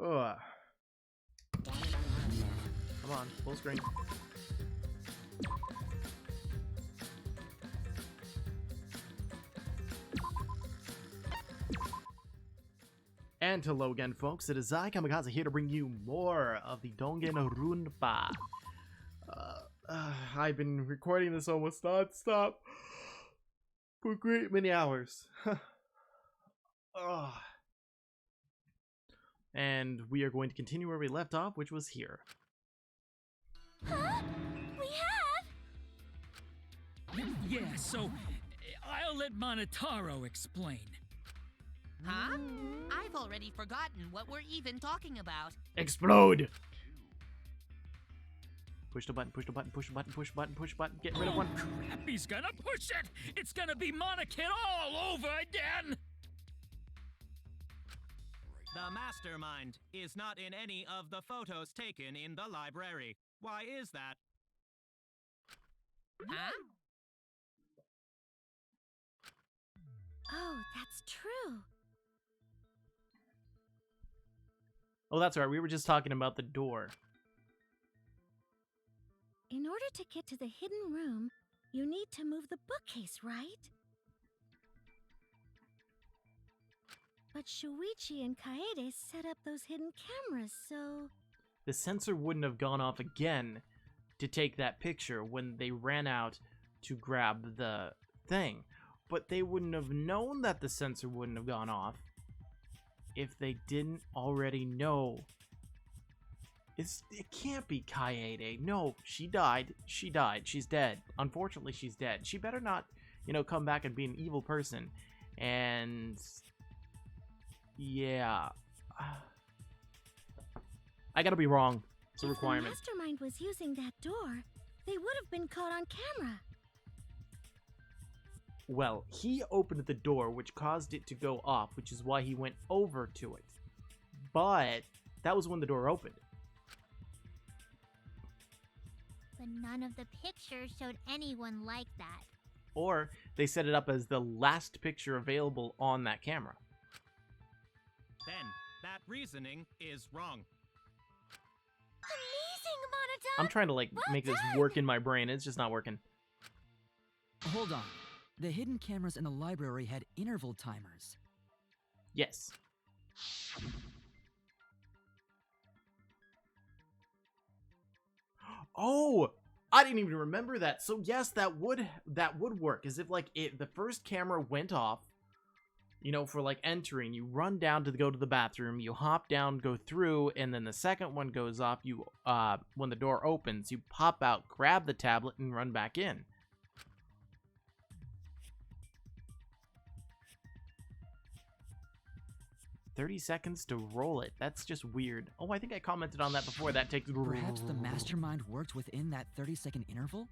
Ugh. Come on, full screen. And hello again, folks. It is I, Kamikaze, here to bring you more of the Danganronpa. I've been recording this almost non-stop for a great many hours. And we are going to continue where we left off, which was here. Huh? We have? Yeah, so I'll let Monotaro explain. Huh? I've already forgotten what we're even talking about. Explode! Push the button, push the button, push the button, push the button, push the button, get rid of one. Crap, he's gonna push it! It's gonna be Monokid all over again! The mastermind is not in any of the photos taken in the library. Why is that? Huh? Oh, that's true. Oh, that's right, we were just talking about the door. In order to get to the hidden room, you need to move the bookcase, right? But Shuichi and Kaede set up those hidden cameras, so... The sensor wouldn't have gone off again to take that picture when they ran out to grab the thing. But they wouldn't have known that the sensor wouldn't have gone off if they didn't already know. It can't be Kaede. No, she died. She died. She's dead. Unfortunately, she's dead. She better not, come back and be an evil person. And... yeah. I gotta be wrong. It's a requirement. If the mastermind was using that door, they would have been caught on camera. Well, he opened the door, which caused it to go off, which is why he went over to it. But that was when the door opened. But none of the pictures showed anyone like that. Or they set it up as the last picture available on that camera. Then, that reasoning is wrong. Amazing, Monotaro! I'm trying to, make this work in my brain. It's just not working. Hold on. The hidden cameras in the library had interval timers. Yes. Oh! I didn't even remember that. So yes, that would work. As if the first camera went off, for entering, you run down to go to the bathroom, you hop down, go through, and then the second one goes off. You when the door opens, you pop out, grab the tablet, and run back in. "30 seconds to roll it." That's just weird. Oh, I think I commented on that before. That takes... Perhaps the mastermind worked within that 30-second interval?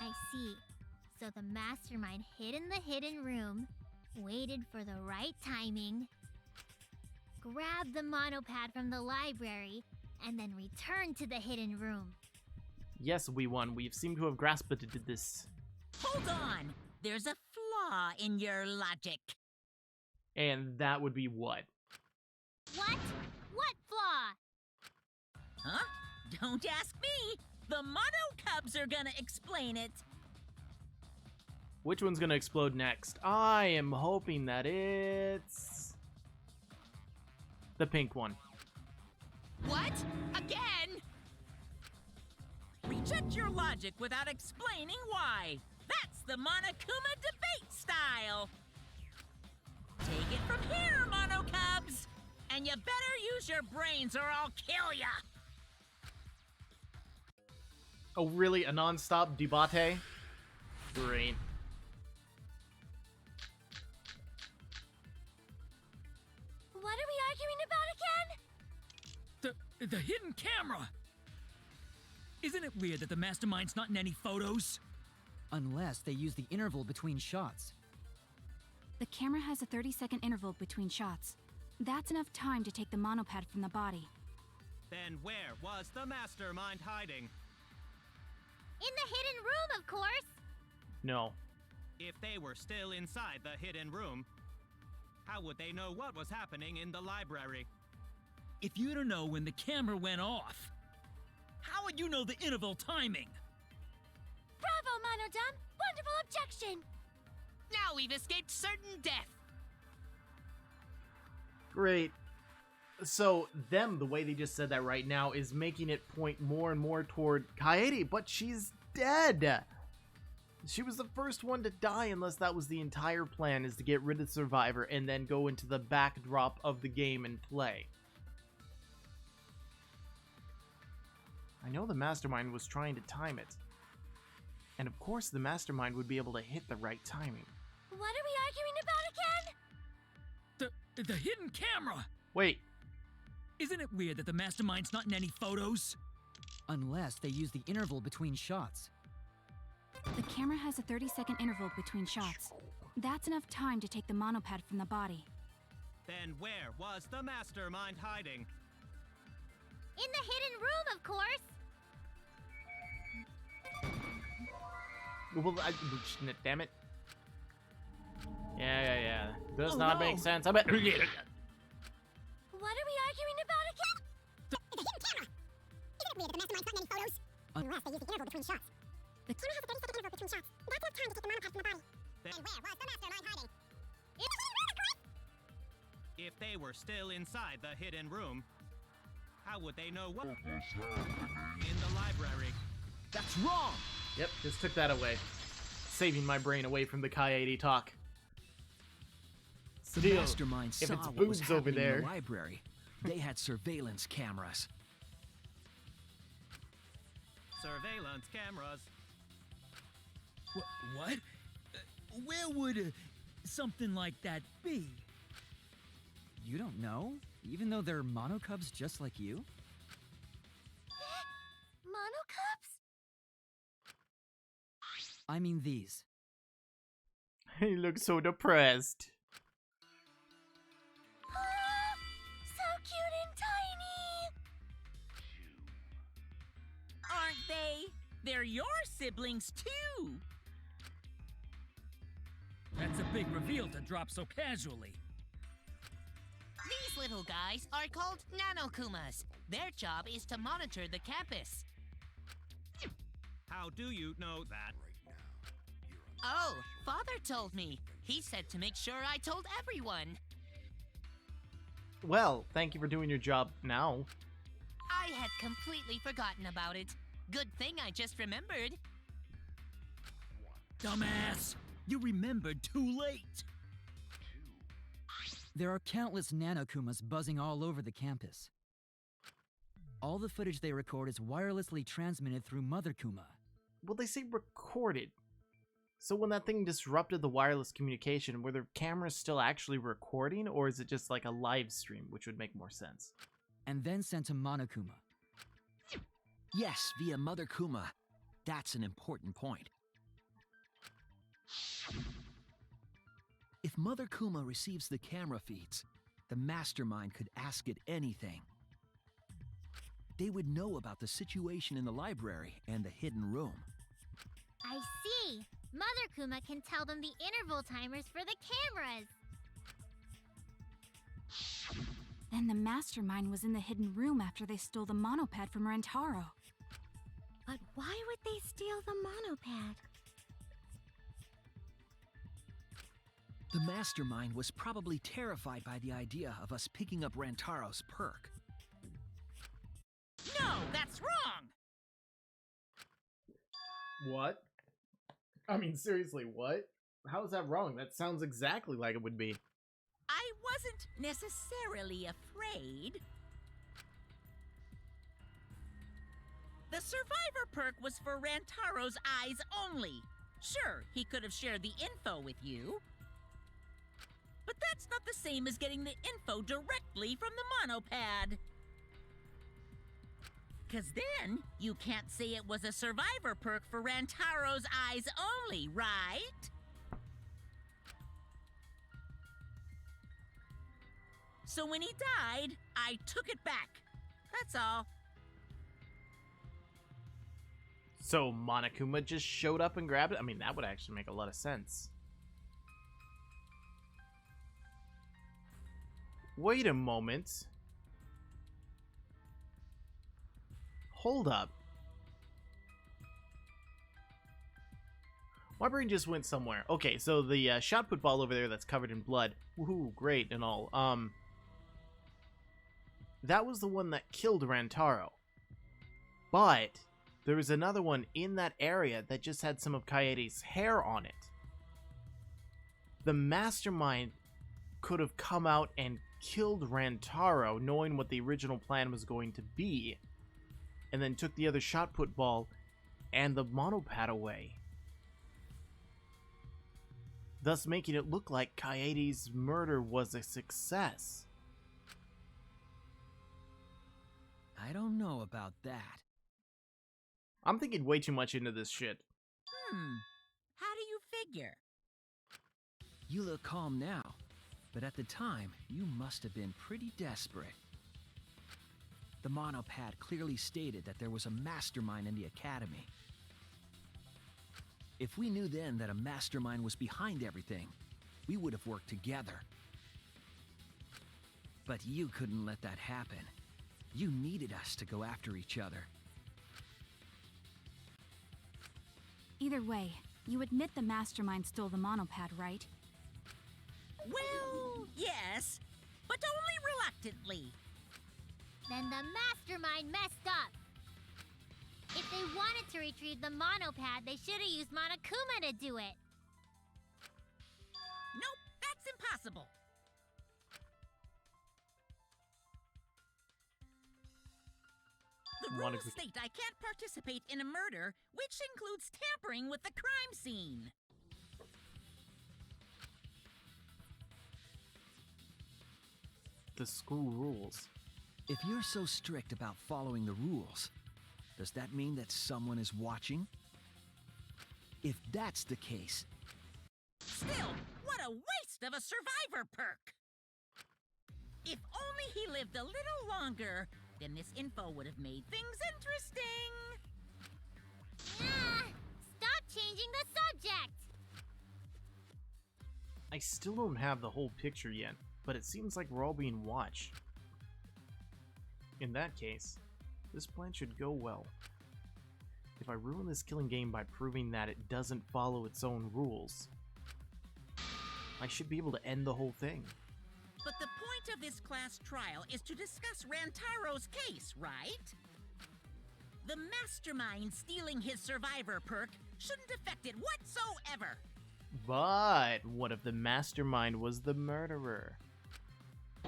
I see. So the mastermind hid in the hidden room, waited for the right timing, grabbed the monopad from the library, and then returned to the hidden room. Yes, we won. We seem to have grasped this. Hold on! There's a flaw in your logic. And that would be what? What? What flaw? Huh? Don't ask me! The Mono Cubs are gonna explain it! Which one's gonna explode next? I am hoping that it's... the pink one. What? Again? Reject your logic without explaining why. That's the Monokuma debate style. Take it from here, Mono Cubs! And you better use your brains or I'll kill ya! Oh, really? A non-stop debate? Great. What are we arguing about again? The hidden camera! Isn't it weird that the mastermind's not in any photos? Unless they use the interval between shots. The camera has a 30-second interval between shots. That's enough time to take the monopad from the body. Then where was the mastermind hiding? In the hidden room, of course! No. If they were still inside the hidden room, how would they know what was happening in the library? If you don't know when the camera went off, how would you know the interval timing? Bravo, Monodum! Wonderful objection! Now we've escaped certain death. Great. So, the way they just said that right now is making it point more and more toward Kaede, but she's dead! She was the first one to die, unless that was the entire plan, is to get rid of the survivor and then go into the backdrop of the game and play. I know the Mastermind was trying to time it. And of course the Mastermind would be able to hit the right timing. What are we arguing about again? The hidden camera! Wait, Isn't it weird that the Mastermind's not in any photos? Unless they use the interval between shots. The camera has a 30-second interval between shots. That's enough time to take the monopad from the body. Then where was the mastermind hiding? In the hidden room, of course! well, damn it. Yeah. Does Oh, not no. make sense. I bet. What are we arguing about again? The hidden camera! Isn't it weird that the mastermind's not in any photos? Unless they use the interval between shots. The camera has a 30-second interval between shots. That's enough time to take the monopod from the body. Then where was the mastermind hiding? In the hidden room, of course! If they were still inside the hidden room, how would they know what in the library? That's wrong! Yep, just took that away. Saving my brain away from the Kaede talk. The Still, mastermind if saw it's what was boobs over happening in there. the library. They had surveillance cameras. Surveillance cameras. What? Where would something like that be? You don't know? Even though they're monocubs just like you? Monocubs? I mean these. He looks so depressed. So cute and tiny! Aren't they? They're your siblings, too. That's a big reveal to drop so casually. These little guys are called nanokumas. Their job is to monitor the campus. How do you know that? Oh, Father told me. He said to make sure I told everyone. Well, thank you for doing your job now. I had completely forgotten about it. Good thing I just remembered. Dumbass! You remembered too late! There are countless nanokumas buzzing all over the campus. All the footage they record is wirelessly transmitted through Mother Kuma. Well, they say recorded. So when that thing disrupted the wireless communication, were the cameras still actually recording, or is it just like a live stream, which would make more sense? And then sent to Monokuma. Yes, via Mother Kuma. That's an important point. If Mother Kuma receives the camera feeds, the mastermind could ask it anything. They would know about the situation in the library and the hidden room. I see! Mother Kuma can tell them the interval timers for the cameras! Then the mastermind was in the hidden room after they stole the monopad from Rentaro. But why would they steal the monopad? The mastermind was probably terrified by the idea of us picking up Rantaro's perk. No, that's wrong. What? I mean, seriously, what? How is that wrong? That sounds exactly like it would be. I wasn't necessarily afraid. The survivor perk was for Rantaro's eyes only. Sure, he could have shared the info with you. But that's not the same as getting the info directly from the monopad. 'Cause then, you can't say it was a survivor perk for Rantaro's eyes only, right? So when he died, I took it back. That's all. So Monokuma just showed up and grabbed it? I mean, that would actually make a lot of sense. Wait a moment. hold up. My brain just went somewhere. Okay, so the shot put ball over there that's covered in blood. Woohoo, great and all. That was the one that killed Rantaro. But there was another one in that area that just had some of Kaede's hair on it. The mastermind could have come out and killed Rantaro, knowing what the original plan was going to be, and then took the other shot put ball and the monopad away, thus making it look like Kaede's murder was a success. I don't know about that. I'm thinking way too much into this shit. How do you figure? You look calm now, but at the time, you must have been pretty desperate. The monopad clearly stated that there was a mastermind in the academy. If we knew then that a mastermind was behind everything, we would have worked together. But you couldn't let that happen. You needed us to go after each other. Either way, you admit the mastermind stole the monopad, right? Well, yes, but only reluctantly. Then the mastermind messed up. If they wanted to retrieve the monopad, they should have used Monokuma to do it. Nope, that's impossible. The rules state I can't participate in a murder, which includes tampering with the crime scene. The school rules. If you're so strict about following the rules, does that mean that someone is watching? If that's the case... Still, what a waste of a survivor perk! If only he lived a little longer, then this info would have made things interesting. Stop changing the subject! I still don't have the whole picture yet, but it seems like we're all being watched. In that case, this plan should go well. If I ruin this killing game by proving that it doesn't follow its own rules, I should be able to end the whole thing. But the point of this class trial is to discuss Rantaro's case, right? The mastermind stealing his survivor perk shouldn't affect it whatsoever. But what if the mastermind was the murderer?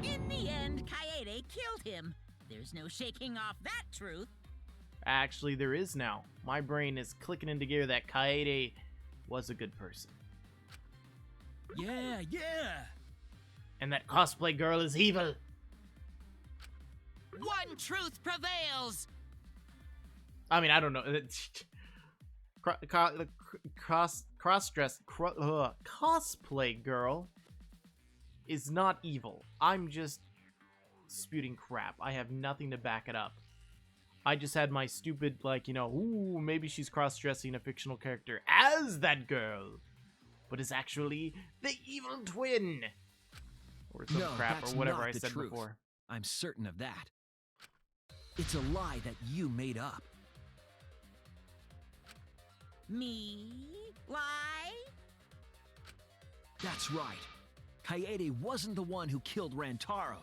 In the end, Kaede killed him. There's no shaking off that truth. Actually, there is now. My brain is clicking into gear that Kaede was a good person. Yeah, yeah! And that cosplay girl is evil. One truth prevails! I mean, I don't know. Cosplay girl is not evil. I'm just spewing crap. I have nothing to back it up. I just had my stupid, like, you know, ooh, maybe she's cross-dressing a fictional character as that girl, but is actually the evil twin. Or some crap, or whatever I said before. I'm certain of that. It's a lie that you made up. Me? Lie? That's right. Kaede wasn't the one who killed Rantaro.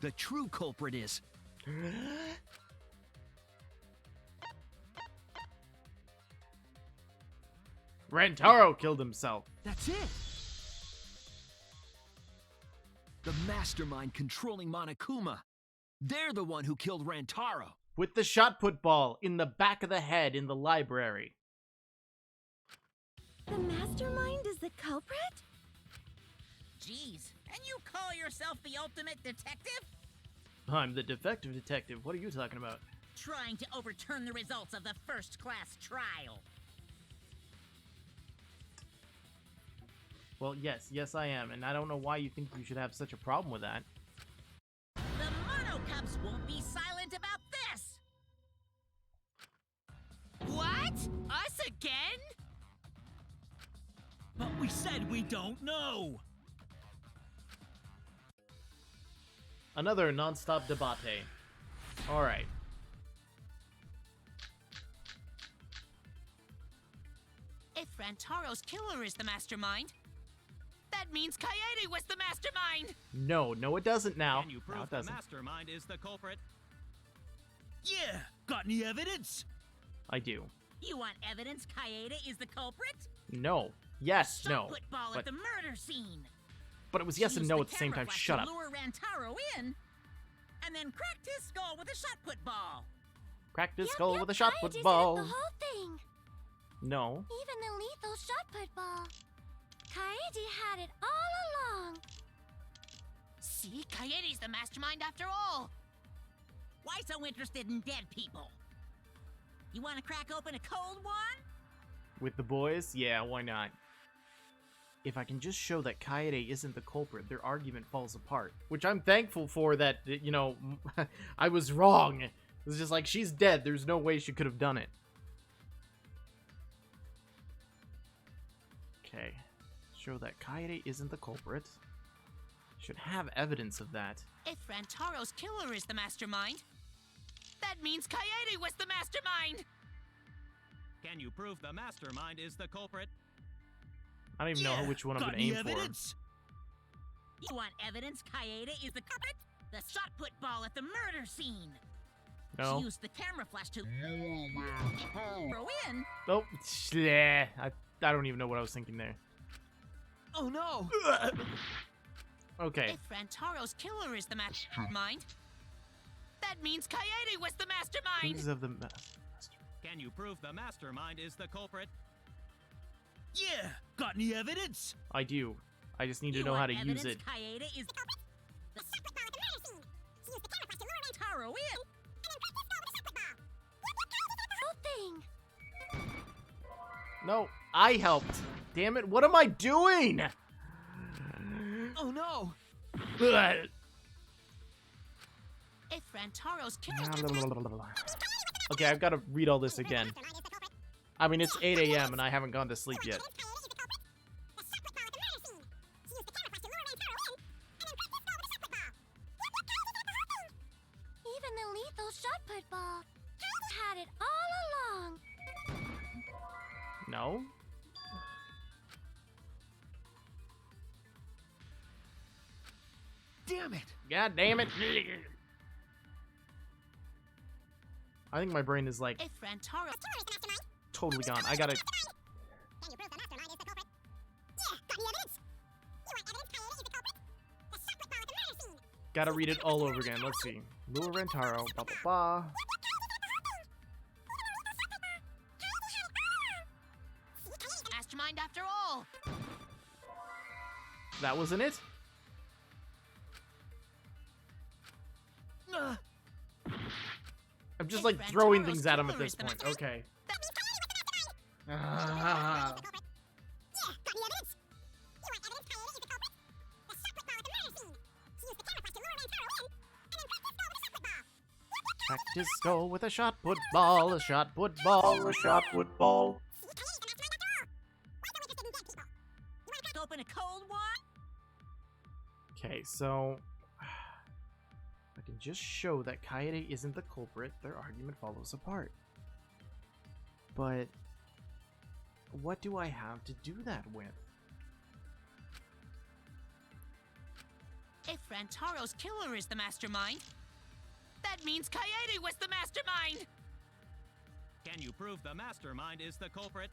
The true culprit is... Rantaro killed himself. That's it! The mastermind controlling Monokuma. They're the one who killed Rantaro. With the shot put ball in the back of the head in the library. The mastermind is the culprit? Jeez, and you call yourself the ultimate detective? I'm the defective detective. What are you talking about? Trying to overturn the results of the first-class trial. Well, yes I am, and I don't know why you think you should have such a problem with that. The Mono Cubs won't be silent about this! What? Us again? But we said we don't know! Another non-stop debate. Alright. Rantaro's killer is the mastermind, that means Kaede was the mastermind! No, no, it doesn't now. Can you No, prove it the doesn't. mastermind is the culprit? Yeah! Got any evidence? I do. You want evidence Kaede is the culprit? No. Yes, Shot no. put ball But, at the murder scene. but it was She yes and used no the at the same camera time. flash Shut to up. lure Rantaro in, and then cracked his skull with a shot put ball. Cracked his Yep, skull yep, with a shot Kaede put set up ball. the whole thing. No. Even the lethal shot put ball. Kaede had it all along. See, Kaede's the mastermind after all! Why so interested in dead people? You want to crack open a cold one? With the boys? Yeah, why not? If I can just show that Kaede isn't the culprit, their argument falls apart. Which I'm thankful for that, you know, I was wrong. It's just like, she's dead. There's no way she could have done it. Okay. Show that Kaede isn't the culprit. Should have evidence of that. If Rantaro's killer is the mastermind, that means Kaede was the mastermind! Can you prove the mastermind is the culprit? I don't even know which one I'm Got gonna any aim for. evidence? You want evidence Kaede is the culprit? The shot put ball at the murder scene. No. She used the camera flash to throw in. Nope. Yeah. I don't even know what I was thinking there. Oh no! Okay. If Rantaro's killer is the mastermind, that means Kaede was the mastermind! Who's of the Can you prove the mastermind is the culprit? Yeah! Got any evidence? I do. I just need to You know how want to evidence use it. Kaede is the culprit? The shot put ball at the murder scene. She used the camera flash to lure Rantaro in, and then cracked his skull with a shot put ball. Whole thing. No, I helped. Damn it, what am I doing? Oh no! Ugh. If Rantaro's killer... Okay, I've got to read all this again. I mean, it's 8 a.m. and I haven't gone to sleep yet. Even the lethal shot put ball. Had it all along. No? Damn it! God damn it. I think my brain is like If Rantaro... totally gone. I gotta... Can you prove the mastermind is the culprit? Yeah, got any evidence? You want evidence Kaede is the culprit? The shot put ball at the murder scene. Gotta read it all over again. Let's see. Lure Rantaro, blah blah blah. Mastermind after all! That wasn't it? I'm just like throwing things at him at this point. Okay. Ah. Cracked his skull with a shot put ball, a shot put ball, a shot put ball. Open a cold one? Okay, so I can just show that Kaede isn't the culprit, their argument falls apart. But what do I have to do that with? If Rantaro's killer is the mastermind, that means Kaede was the mastermind! Can you prove the mastermind is the culprit?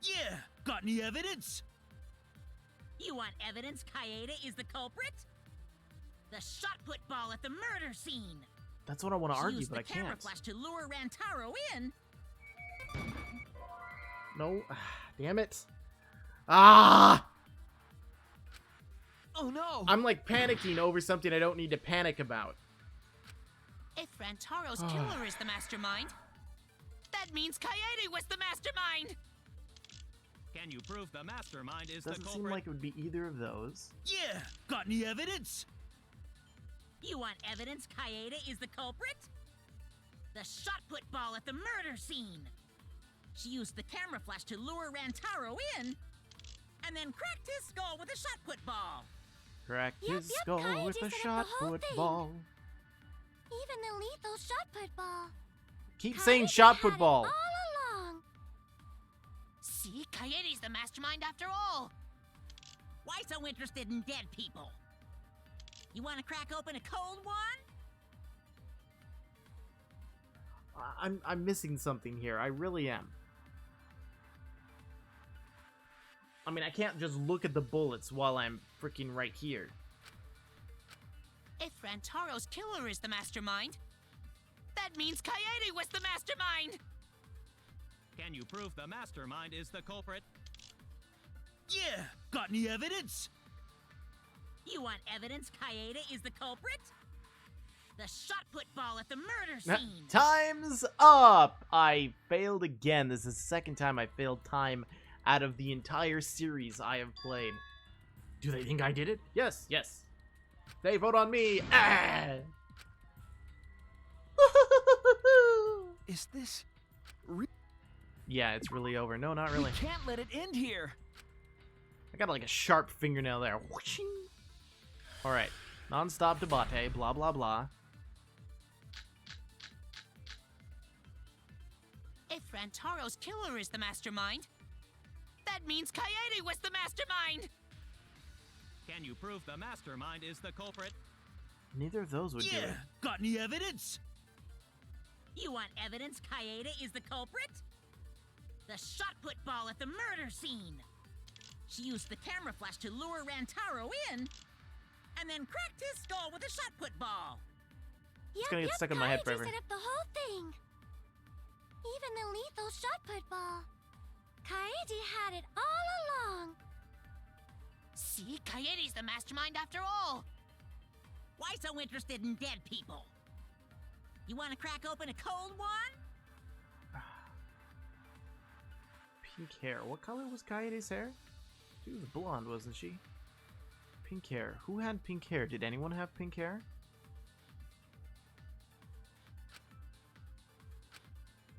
Yeah! Got any evidence? You want evidence Kaede is the culprit? The shot put ball at the murder scene. That's what I want to She argue, used but I the camera can't. flash to lure Rantaro in. No, damn it. Ah! Oh no! I'm like panicking over something I don't need to panic about. If Rantaro's killer is the mastermind, that means Kaede was the mastermind! Can you prove the mastermind is the Doesn't culprit? seem like it would be either of those. Yeah! Got any evidence? You want evidence Kaede is the culprit? The shot put ball at the murder scene. She used the camera flash to lure Rantaro in, and then cracked his skull with a shot put ball. Cracked Yep, his yep, skull Kaede with a set up shot the whole put thing. ball. Even the lethal shot put ball. Keep Kaede saying shot had put it ball. all along. See, Kaede's the mastermind after all. Why so interested in dead people? You want to crack open a cold one? I'm missing something here. I really am. I mean, I can't just look at the bullets while I'm freaking right here. If Rantaro's killer is the mastermind, that means Kaede was the mastermind! Can you prove the mastermind is the culprit? Yeah! Got any evidence? You want evidence Kaede is the culprit? The shot put ball at the murder scene! Time's up! I failed again. This is the second time I failed time out of the entire series I have played. Do they think I did it? Yes, yes. They vote on me! Ah! Is this... Yeah, it's really over. No, not really. We can't let it end here! I got like a sharp fingernail there. Whooshing. Alright. Non-stop debate, blah blah blah. If Rantaro's killer is the mastermind, that means Kaede was the mastermind! Can you prove the mastermind is the culprit? Neither of those would do it. Got any evidence? You want evidence Kaede is the culprit? The shot put ball at the murder scene! She used the camera flash to lure Rantaro in, and then cracked his skull with a shot put ball. It's gonna get stuck in my head forever. Set up the whole thing. Even the lethal shot put ball. Kaede had it all along. See, Kaede's the mastermind after all. Why so interested in dead people? You want to crack open a cold one? Pink hair. What color was Kaede's hair? She was blonde, wasn't she? Pink hair. Who had pink hair? Did anyone have pink hair?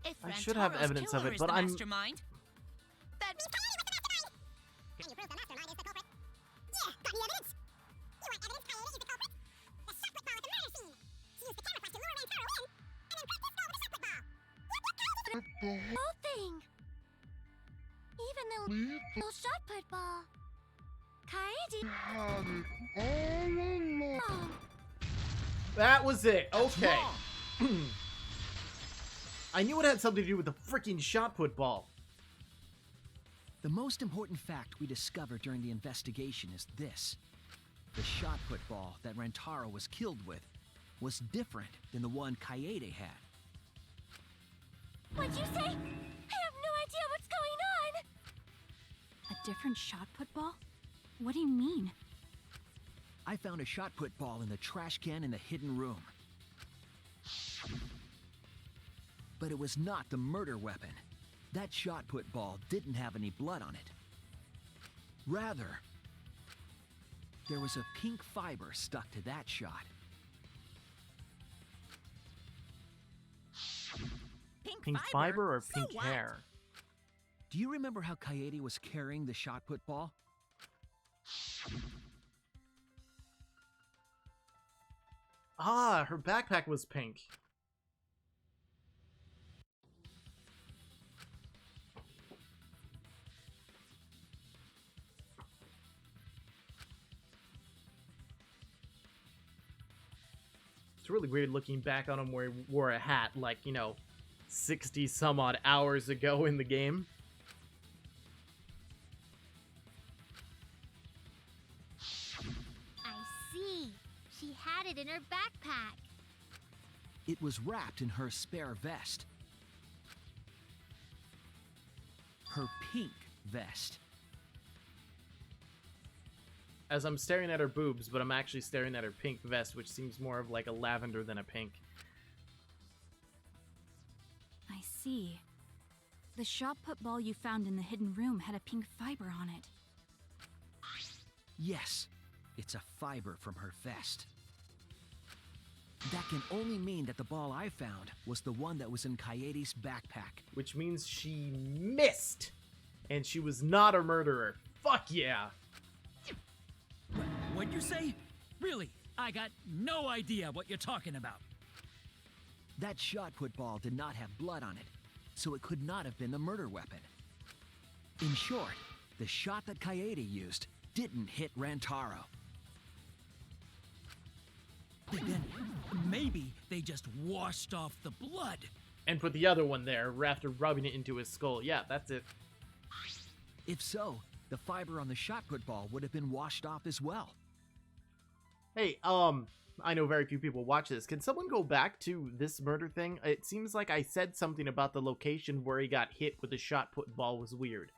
If I should have Rantaro's evidence of killer it, is but the I'm... mastermind, that Can you prove the mastermind is the culprit? Yeah, got any evidence? You want evidence Kaede is the culprit? The shot put ball at the murder scene. She used the camera flash to lure Rantaro in, and then cracked his skull with a shot put ball. Yep, Kaede. Whole thing. Even the lethal shot put ball. Kaede had it all along. That was it. Okay. I knew it had something to do with the freaking shot put ball. The most important fact we discovered during the investigation is this. The shot put ball that Rantaro was killed with was different than the one Kaede had. What'd you say? I have no idea what's going on. A different shot put ball? What do you mean? I found a shot put ball in the trash can in the hidden room. But it was not the murder weapon. That shot put ball didn't have any blood on it. Rather, there was a pink fiber stuck to that shot. Pink fiber or So pink what? hair? Do you remember how Kaede was carrying the shot put ball? Ah, her backpack was pink. It's really weird looking back on him where he wore a hat like, you know, 60 some odd hours ago in the game. I see. She had it in her backpack. It was wrapped in her spare vest. Her pink vest. As I'm staring at her boobs, but I'm actually staring at her pink vest, which seems more of like a lavender than a pink. I see. The shot put ball you found in the hidden room had a pink fiber on it. Yes, it's a fiber from her vest. That can only mean that the ball I found was the one that was in Kaede's backpack. Which means she missed! And she was not a murderer. Fuck yeah! What'd you say? Really? I got no idea what you're talking about. That shot put ball did not have blood on it, so it could not have been the murder weapon. In short, the shot that Kaede used didn't hit Rantaro. Then maybe they just washed off the blood. And put the other one there after rubbing it into his skull. Yeah, that's it. If so, the fiber on the shot put ball would have been washed off as well. Hey, I know very few people watch this. Can someone go back to this murder thing? It seems like I said something about the location where he got hit with the shot put ball was weird.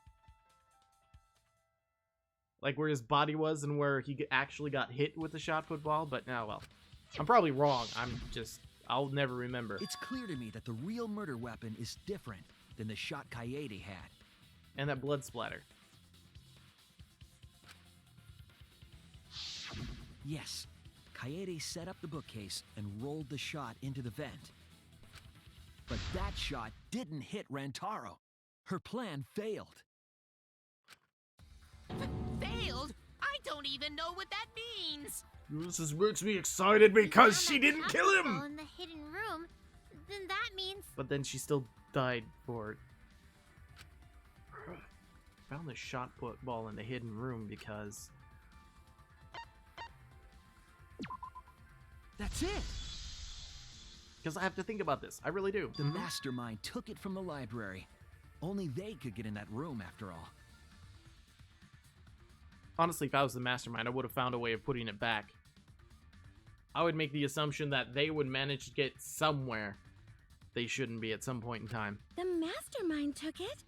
Like where his body was and where he actually got hit with the shot put ball, but now, well, I'm probably wrong. I'll never remember. It's clear to me that the real murder weapon is different than the shot Kaede had. And that blood splatter. Yes, Kaede set up the bookcase and rolled the shot into the vent. But that shot didn't hit Rantaro. Her plan failed. Failed? I don't even know what that means. This makes me excited because she didn't kill him! In the hidden room, then that means... But then she still died for it. Found the shot put ball in the hidden room because... That's it! Because I have to think about this. I really do. The mastermind took it from the library. Only they could get in that room after all. Honestly, if I was the mastermind, I would have found a way of putting it back. I would make the assumption that they would manage to get somewhere they shouldn't be at some point in time. The mastermind took it?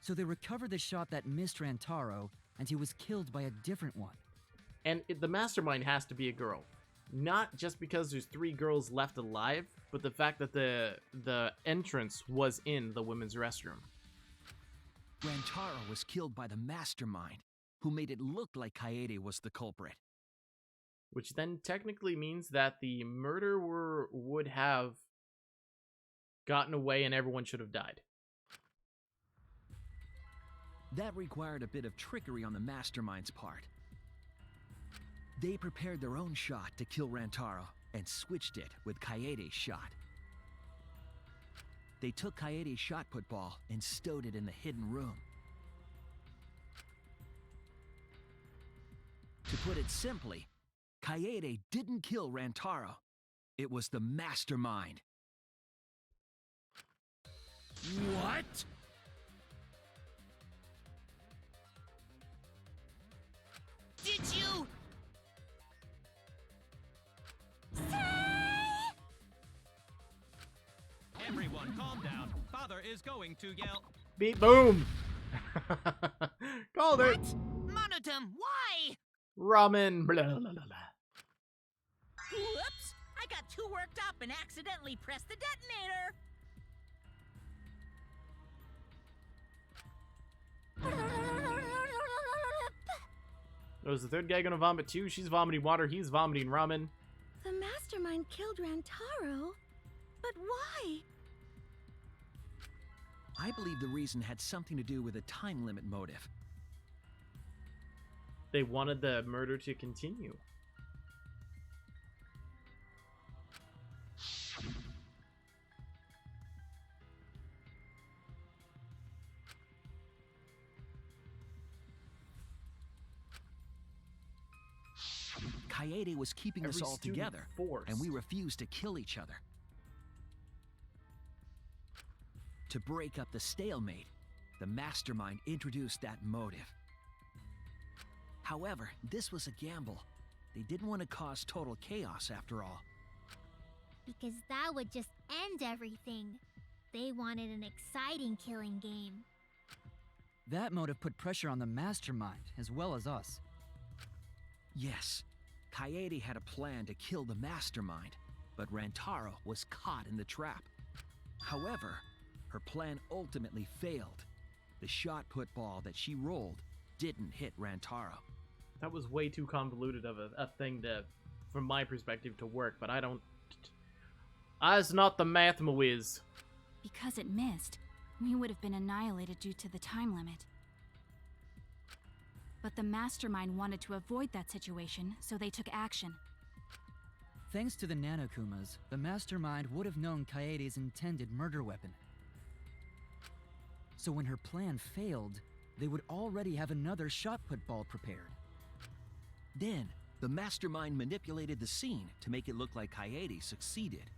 So they recovered the shot that missed Rantaro, and he was killed by a different one. And the mastermind has to be a girl. Not just because there's 3 girls left alive, but the fact that the entrance was in the women's restroom. Rantaro was killed by the mastermind, who made it look like Kaede was the culprit. Which then technically means that the murderer would have gotten away and everyone should have died. That required a bit of trickery on the mastermind's part. They prepared their own shot to kill Rantaro and switched it with Kaede's shot. They took Kaede's shot put ball and stowed it in the hidden room. To put it simply, Kaede didn't kill Rantaro. It was the mastermind. What? Did you? Everyone, calm down. Father is going to yell. Beep boom! Called it! Monodum, why? Ramen. Blah, blah, blah, blah. Whoops! I got too worked up and accidentally pressed the detonator. Was the third guy gonna vomit too? She's vomiting water, he's vomiting ramen. The mastermind killed Rantaro? But why? I believe the reason had something to do with a time limit motive. They wanted the murder to continue. Kaede was keeping us all together, and we refused to kill each other. To break up the stalemate, the mastermind introduced that motive. However, this was a gamble. They didn't want to cause total chaos after all. Because that would just end everything. They wanted an exciting killing game. That motive put pressure on the mastermind, as well as us. Yes, Kaede had a plan to kill the mastermind, but Rantaro was caught in the trap. However, her plan ultimately failed. The shot put ball that she rolled didn't hit Rantaro. That was way too convoluted of a thing to, from my perspective, to work, but I don't... I's not the math whiz. Because it missed, we would have been annihilated due to the time limit. But the mastermind wanted to avoid that situation, so they took action. Thanks to the Nanokumas, the mastermind would have known Kaede's intended murder weapon. So when her plan failed, they would already have another shot put ball prepared. Then, the mastermind manipulated the scene to make it look like Kaede succeeded.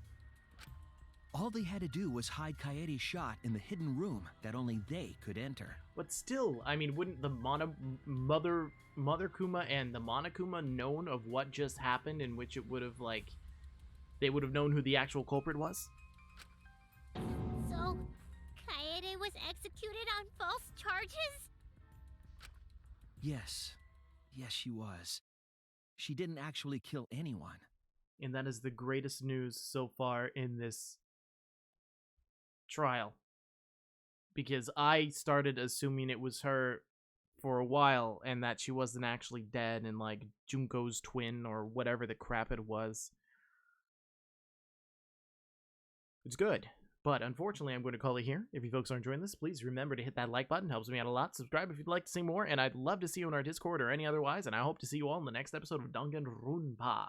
All they had to do was hide Kaede's shot in the hidden room that only they could enter. But still, I mean, wouldn't the Mother Kuma and the Monokuma known of what just happened, in which it would have, like, they would have known who the actual culprit was? So, Kaede was executed on false charges? Yes. Yes, she was. She didn't actually kill anyone. And that is the greatest news so far in this trial. Because I started assuming it was her for a while and that she wasn't actually dead and like Junko's twin or whatever the crap it was. It's good. But unfortunately, I'm going to call it here. If you folks are enjoying this, please remember to hit that like button. Helps me out a lot. Subscribe if you'd like to see more. And I'd love to see you in our Discord or any otherwise. And I hope to see you all in the next episode of Danganronpa.